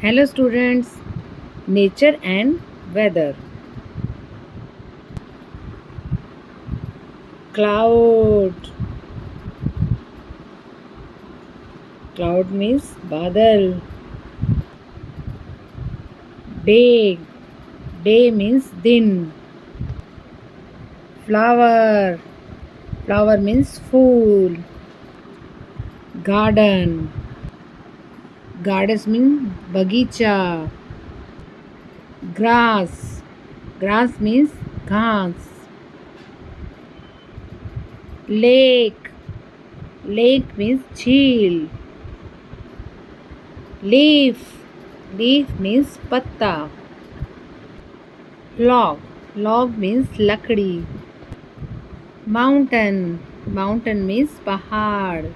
Hello students, nature and weather. Cloud. Cloud means badal. Day. Day means din. Flower. Flower means fool. Garden. Gardens means bagicha. Grass. Grass means ghas. Lake. Lake means chil. Leaf. Leaf means patta. Log. Log means lakdi. Mountain. Mountain means pahad.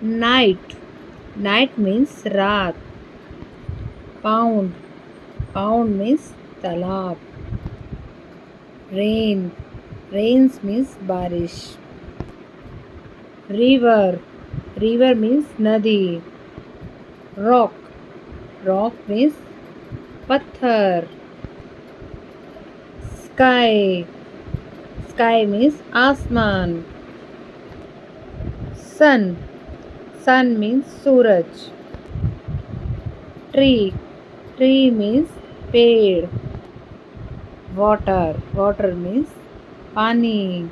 Night. Night means raat. Pound. Pound means talab. Rain. Rains means barish. River. River means nadi. Rock. Rock means pathar. Sky. Sky means asman. Sun. Sun means suraj. Tree. Tree means ped. Water. Water means pani.